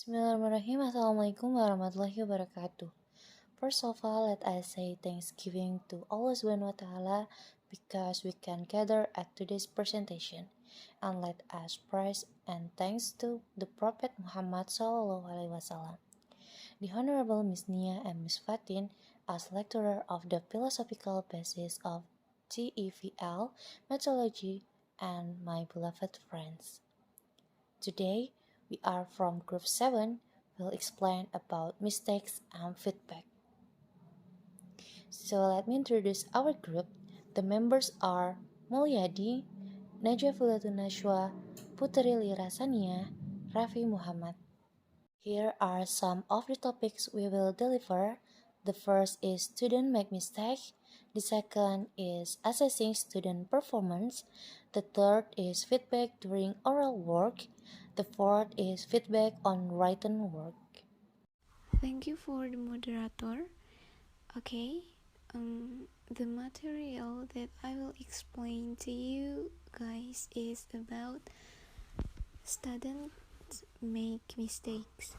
Bismillahirrahmanirrahim. Assalamualaikum warahmatullahi wabarakatuh. First of all, let us say thanksgiving to Allah Subhanahu wa Ta'ala because we can gather at today's presentation. And let us praise and thanks to the Prophet Muhammad Sallallahu Alaihi Wasallam. The Honorable Miss Nia and Miss Fatin as lecturer of the philosophical basis of TEVL, methodology, and my beloved friends. Today, we are from Group 7, will explain about mistakes and feedback. So let me introduce our group. The members are Mulyadi, Najafulatul Nashwa, Putri Lirasania, Raffi Muhammad. Here are some of the topics we will deliver. The first is student make mistake. The second is assessing student performance. The third is feedback during oral work. The fourth is feedback on written work. Thank you for the moderator. Okay, the material that I will explain to you guys is about students make mistakes.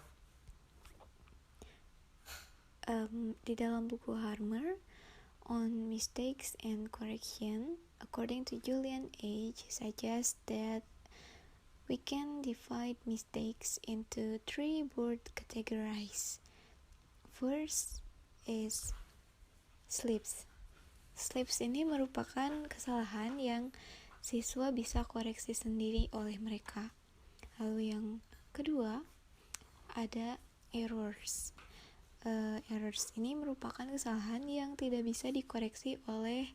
Di dalam buku Harmer on mistakes and correction, according to Julian H., suggests that we can divide mistakes into three broad categories. First is slips. Slips ini merupakan kesalahan yang siswa bisa koreksi sendiri oleh mereka. Lalu yang kedua ada errors. Errors ini merupakan kesalahan yang tidak bisa dikoreksi oleh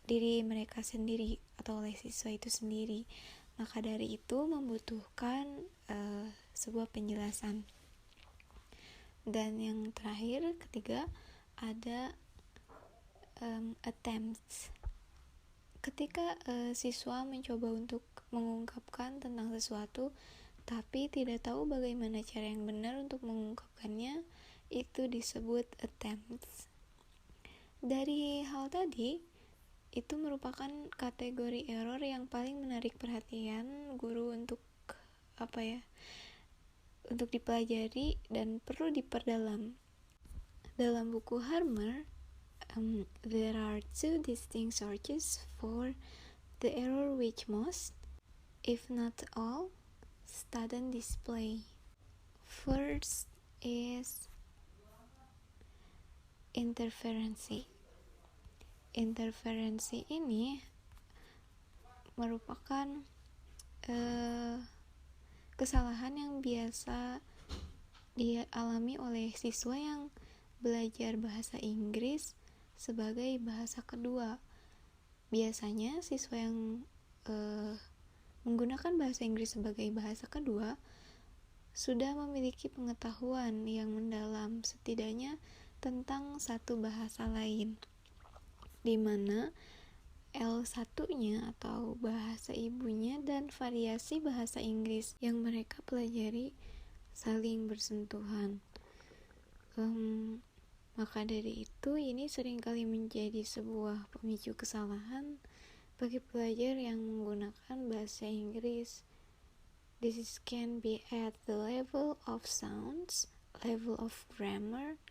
diri mereka sendiri atau oleh siswa itu sendiri. Maka dari itu membutuhkan sebuah penjelasan. Dan yang terakhir, ketiga, ada attempts. Ketika siswa mencoba untuk mengungkapkan tentang sesuatu tapi tidak tahu bagaimana cara yang benar untuk mengungkapkannya, itu disebut attempts. Dari hal tadi, itu merupakan kategori error yang paling menarik perhatian guru untuk untuk dipelajari dan perlu diperdalam. Dalam buku Harmer, there are two distinct sources for the error which most, if not all, student display. First is interferensi. Interferensi ini merupakan kesalahan yang biasa dialami oleh siswa yang belajar bahasa Inggris sebagai bahasa kedua. Biasanya siswa yang menggunakan bahasa Inggris sebagai bahasa kedua sudah memiliki pengetahuan yang mendalam setidaknya tentang satu bahasa lain, di mana L1-nya atau bahasa ibunya dan variasi bahasa Inggris yang mereka pelajari saling bersentuhan. Maka dari itu, ini seringkali menjadi sebuah pemicu kesalahan bagi pelajar yang menggunakan bahasa Inggris. This can be at the level of sounds, level of grammar,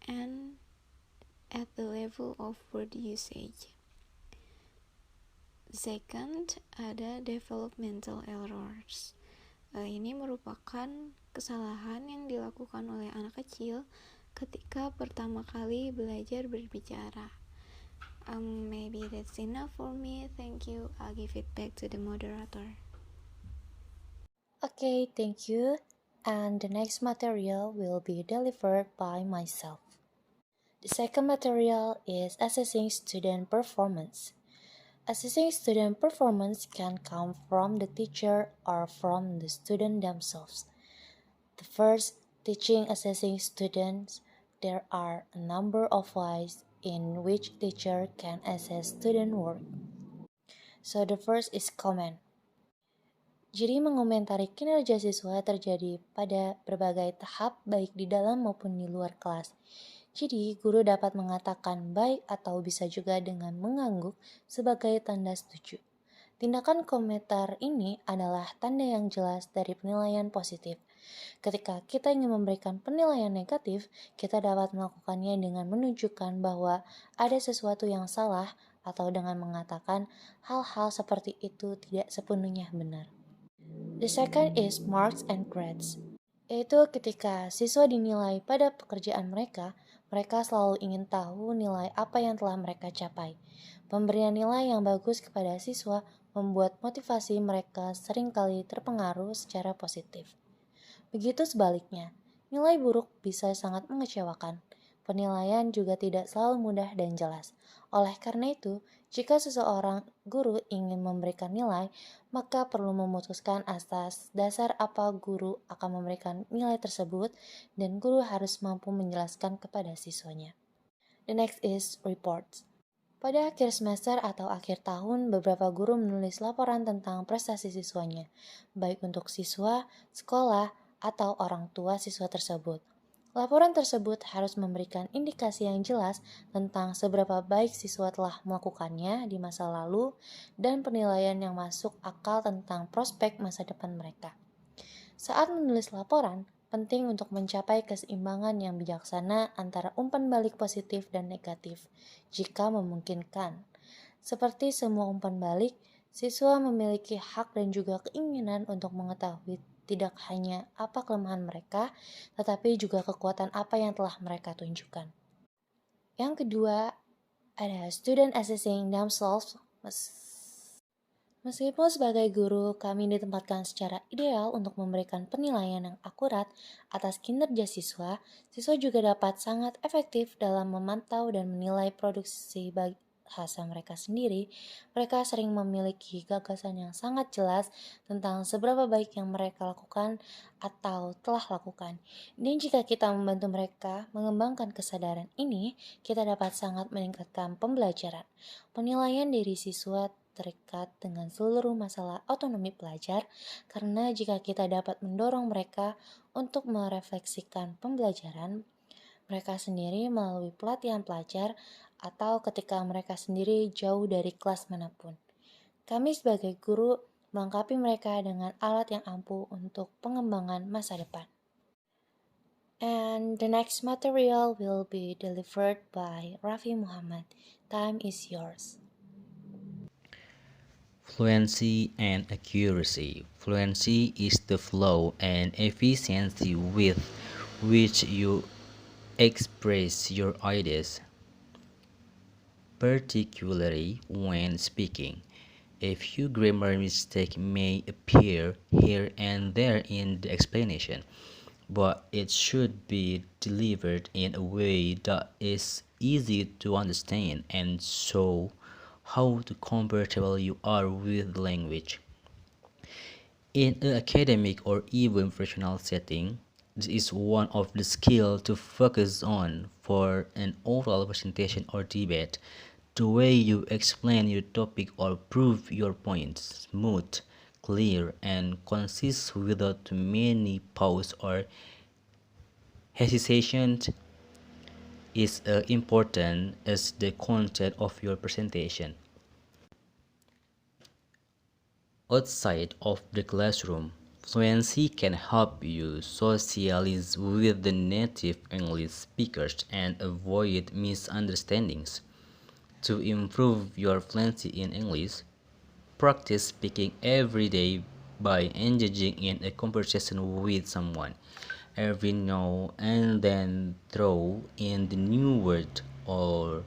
and at the level of word usage. Second, ada developmental errors. Ini merupakan kesalahan yang dilakukan oleh anak kecil ketika pertama kali belajar berbicara. Maybe that's enough for me. Thank you. I'll give it back to the moderator. Okay, thank you. And the next material will be delivered by myself. The second material is assessing student performance. Assessing student performance can come from the teacher or from the student themselves. The first, teaching assessing students. There are a number of ways in which teacher can assess student work. So the first is comment. Jadi mengomentari kinerja siswa terjadi pada berbagai tahap baik di dalam maupun di luar kelas. Jadi, guru dapat mengatakan baik atau bisa juga dengan mengangguk sebagai tanda setuju. Tindakan komentar ini adalah tanda yang jelas dari penilaian positif. Ketika kita ingin memberikan penilaian negatif, kita dapat melakukannya dengan menunjukkan bahwa ada sesuatu yang salah atau dengan mengatakan hal-hal seperti itu tidak sepenuhnya benar. The second is marks and grades, yaitu ketika siswa dinilai pada pekerjaan mereka, mereka selalu ingin tahu nilai apa yang telah mereka capai. Pemberian nilai yang bagus kepada siswa membuat motivasi mereka seringkali terpengaruh secara positif. Begitu sebaliknya, nilai buruk bisa sangat mengecewakan. Penilaian juga tidak selalu mudah dan jelas. Oleh karena itu, jika seseorang guru ingin memberikan nilai, maka perlu memutuskan atas dasar apa guru akan memberikan nilai tersebut, dan guru harus mampu menjelaskan kepada siswanya. The next is reports. Pada akhir semester atau akhir tahun, beberapa guru menulis laporan tentang prestasi siswanya, baik untuk siswa, sekolah, atau orang tua siswa tersebut. Laporan tersebut harus memberikan indikasi yang jelas tentang seberapa baik siswa telah melakukannya di masa lalu dan penilaian yang masuk akal tentang prospek masa depan mereka. Saat menulis laporan, penting untuk mencapai keseimbangan yang bijaksana antara umpan balik positif dan negatif, jika memungkinkan. Seperti semua umpan balik, siswa memiliki hak dan juga keinginan untuk mengetahui tidak hanya apa kelemahan mereka, tetapi juga kekuatan apa yang telah mereka tunjukkan. Yang kedua, ada student assessing themselves. Meskipun sebagai guru, kami ditempatkan secara ideal untuk memberikan penilaian yang akurat atas kinerja siswa, siswa juga dapat sangat efektif dalam memantau dan menilai produksi bahasa mereka sendiri. Mereka sering memiliki gagasan yang sangat jelas tentang seberapa baik yang mereka lakukan atau telah lakukan. Dan jika kita membantu mereka mengembangkan kesadaran ini, kita dapat sangat meningkatkan pembelajaran. Penilaian diri siswa terikat dengan seluruh masalah otonomi pelajar, karena jika kita dapat mendorong mereka untuk merefleksikan pembelajaran mereka sendiri melalui pelatihan pelajar atau ketika mereka sendiri jauh dari kelas manapun. Kami sebagai guru melengkapi mereka dengan alat yang ampuh untuk pengembangan masa depan. And the next material will be delivered by Raffi Muhammad. Time is yours. Fluency and accuracy. Fluency is the flow and efficiency with which you express your ideas, particularly when speaking. A few grammar mistakes may appear here and there in the explanation, but it should be delivered in a way that is easy to understand and show how comfortable you are with language. In an academic or even professional setting, this is one of the skills to focus on for an oral presentation or debate. The way you explain your topic or prove your points smooth, clear, and concise without many pause or hesitation is as important as the content of your presentation. Outside of the classroom, fluency can help you socialize with the native English speakers and avoid misunderstandings. To improve your fluency in English, practice speaking every day by engaging in a conversation with someone. Every now and then throw in the new word or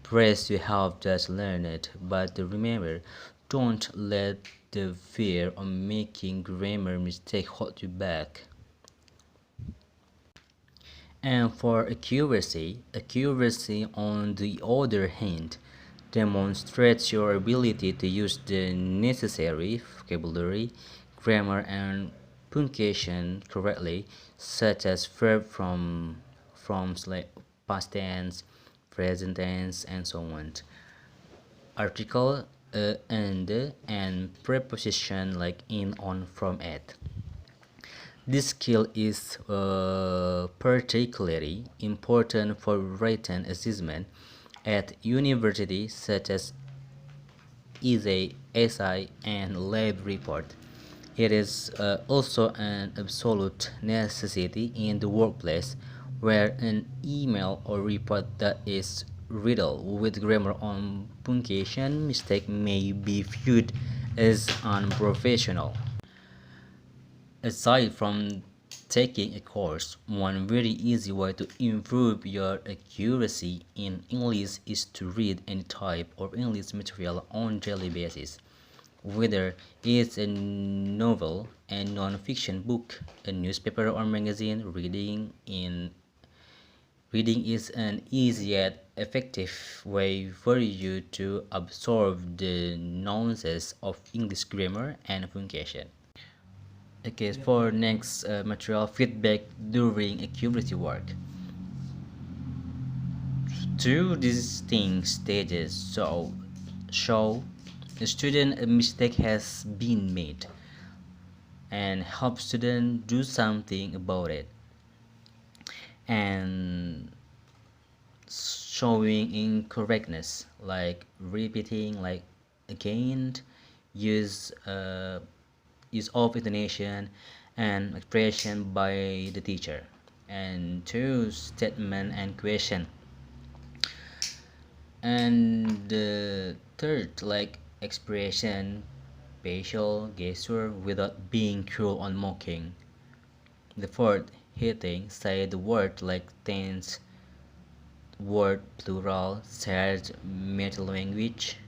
phrase you have just learned, but remember, don't let the fear of making grammar mistake hold you back. And for accuracy on the other hand demonstrates your ability to use the necessary vocabulary, grammar, and punctuation correctly, such as verb from past tense, present tense, and so on. Article and preposition like in, on, from, at. This skill is particularly important for written assessment at universities such as essay and lab report. It is also an absolute necessity in the workplace, where an email or report that is riddled with grammar or punctuation mistake may be viewed as unprofessional. Aside from taking a course, one very easy way to improve your accuracy in English is to read any type of English material on daily basis. Whether it's a novel, a non-fiction book, a newspaper or magazine, reading is an easy yet effective way for you to absorb the nuances of English grammar and punctuation. Okay, for next material feedback during accuracy work. Two distinct stages show a student a mistake has been made and help student do something about it, and showing incorrectness like repeating like again, use use of intonation and expression by the teacher. And two, statement and question. And the third, like expression, facial gesture without being cruel or mocking. The fourth, hitting, say the word like tense, word plural, shared meta language.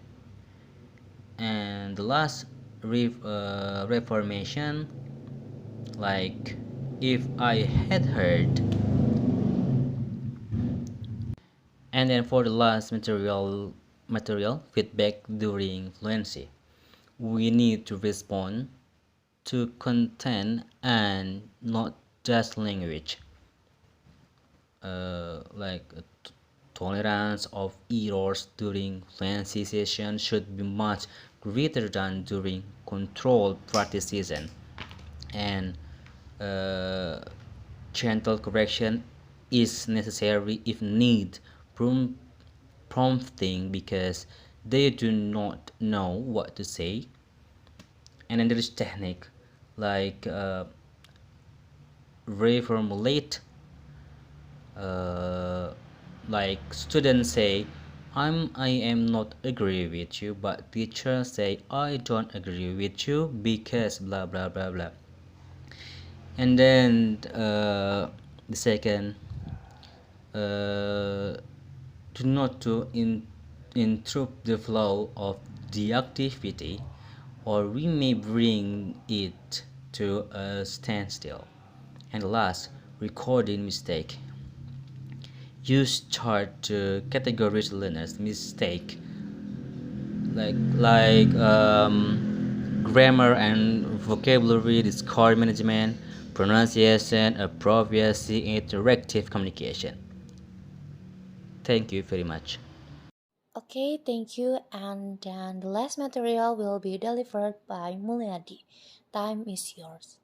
And the last, reformation, like if I had heard. And then for the last material feedback during fluency, we need to respond to content and not just language. Like tolerance of errors during fluency session should be much greater than during controlled practice season. And uh, gentle correction is necessary if need prompting because they do not know what to say. And then there is technique like reformulate, uh, like students say I am not agree with you, but teacher say I don't agree with you because blah blah blah blah. And then the second, uh, do not to interrupt the flow of the activity, or we may bring it to a standstill. And last, recording mistake. Use chart to categorize learners' mistake, grammar and vocabulary, discord management, pronunciation, appropriacy, interactive communication. Thank you very much. Okay, thank you. And then the last material will be delivered by Mulyadi. Time is yours.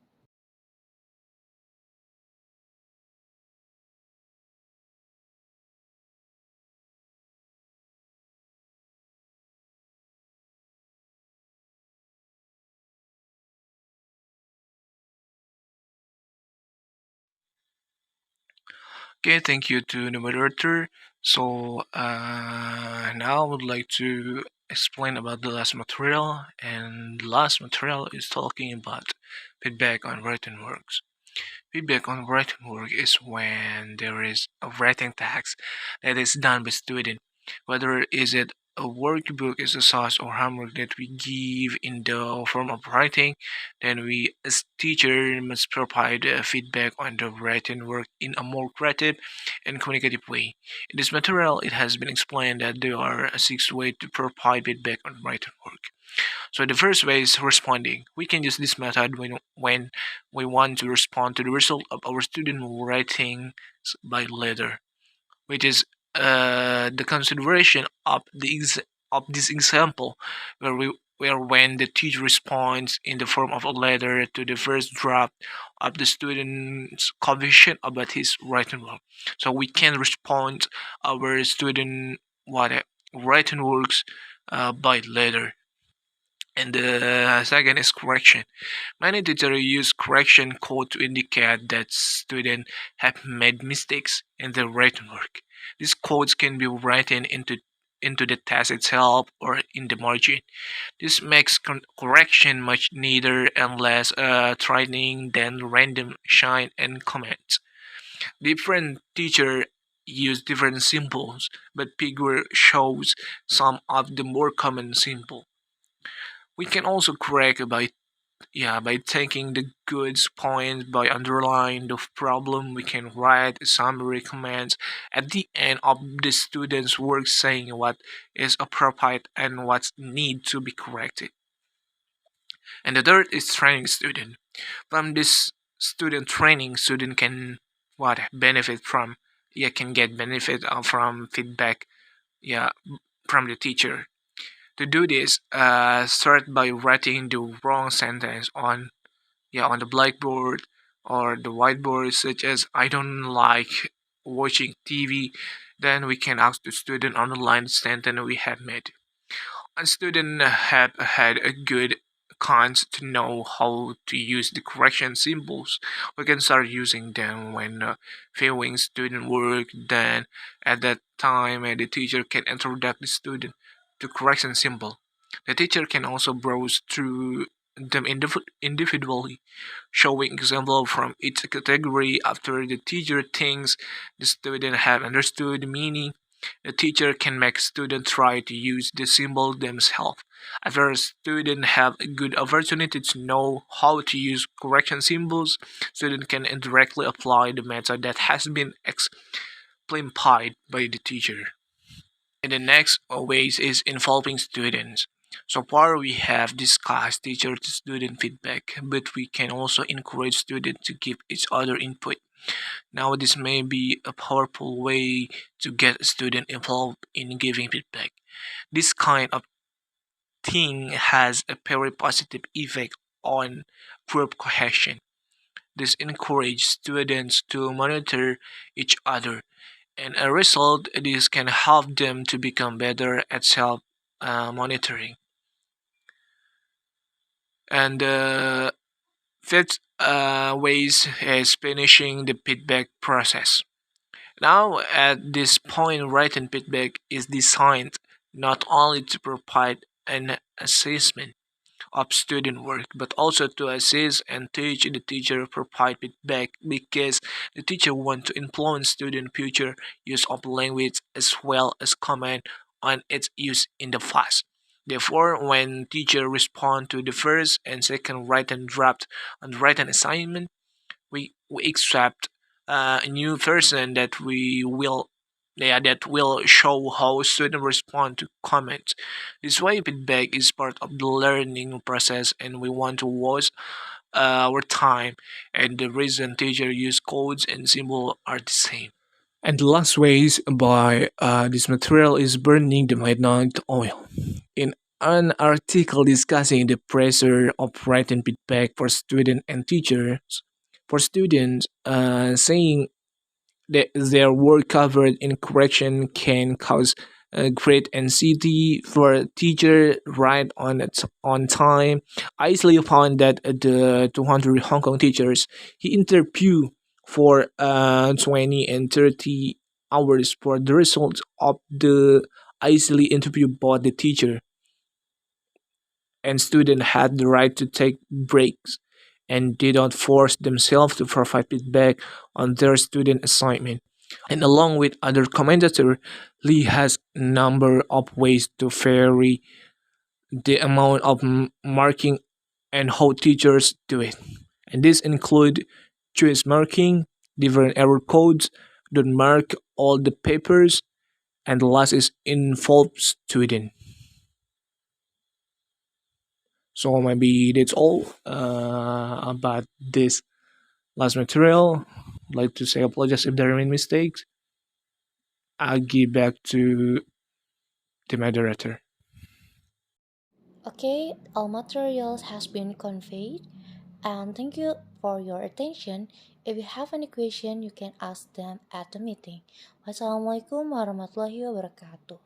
Okay, thank you to the moderator. So now I would like to explain about the last material, and the last material is talking about feedback on written works. Feedback on writing work is when there is a writing task that is done by student, whether is it a workbook exercise or homework that we give in the form of writing, then we as teacher must provide feedback on the writing work in a more creative and communicative way. In this material, it has been explained that there are six ways to provide feedback on writing work. So the first way is responding. We can use this method when we want to respond to the result of our student writing by letter, which is the consideration of of this example, where when the teacher responds in the form of a letter to the first draft of the student's conviction about his writing work. So we can respond our student what writing works by letter. And the second is correction. Many teachers use correction code to indicate that students have made mistakes in their written work. These codes can be written into the test itself or in the margin. This makes correction much neater and less threatening than random shine and comments. Different teachers use different symbols, but figure shows some of the more common symbols. We can also correct by taking the goods point by underlining the problem. We can write a summary comments at the end of the student's work saying what is appropriate and what need to be corrected. And the third is training student. From this student training, student can what benefit from, can get benefit from feedback, yeah from the teacher. To do this, start by writing the wrong sentence on the blackboard or the whiteboard, such as "I don't like watching TV." Then we can ask the student underline the sentence we have made. A student have had a good cons to know how to use the correction symbols. We can start using them when viewing student work. Then at that time, the teacher can introduce the student to correction symbol. The teacher can also browse through them individually, showing example from each category. After the teacher thinks the student have understood the meaning, the teacher can make students try to use the symbol themselves. After a student have a good opportunity to know how to use correction symbols, student can indirectly apply the method that has been explained by the teacher. And the next ways is involving students. So far, we have discussed teacher to student feedback, but we can also encourage students to give each other input. Now, this may be a powerful way to get a student involved in giving feedback. This kind of thing has a very positive effect on group cohesion. This encourages students to monitor each other, and as a result, this can help them to become better at self monitoring. And fifth ways is finishing the feedback process. Now, at this point, written feedback is designed not only to provide an assessment of student work, but also to assist and teach the teacher provide feedback because the teacher want to influence student future use of language as well as comment on its use in the past. Therefore, when teacher respond to the first and second written draft on the written assignment, we accept a new person that will show how students respond to comments. This way, feedback is part of the learning process, and we want to watch our time. And the reason teacher use codes and symbol are the same. And the last ways by this material is burning the midnight oil. In an article discussing the pressure of writing feedback for students and teachers, for students, saying that their work covered in correction can cause great anxiety for a teacher right on time. I easily found that the 200 Hong Kong teachers he interviewed for 20 and 30 hours for the results of the easily interview by the teacher, and students had the right to take breaks and did not force themselves to provide feedback on their student assignment. And along with other commentators, Lee has a number of ways to vary the amount of marking and how teachers do it. And this include choice marking, different error codes, don't mark all the papers, and the last is involve student. So maybe that's all about this last material. I'd like to say apologize if there remain mistakes. I'll give back to the moderator. Okay, all materials has been conveyed, and thank you for your attention. If you have any question, you can ask them at the meeting. Wassalamualaikum warahmatullahi wabarakatuh.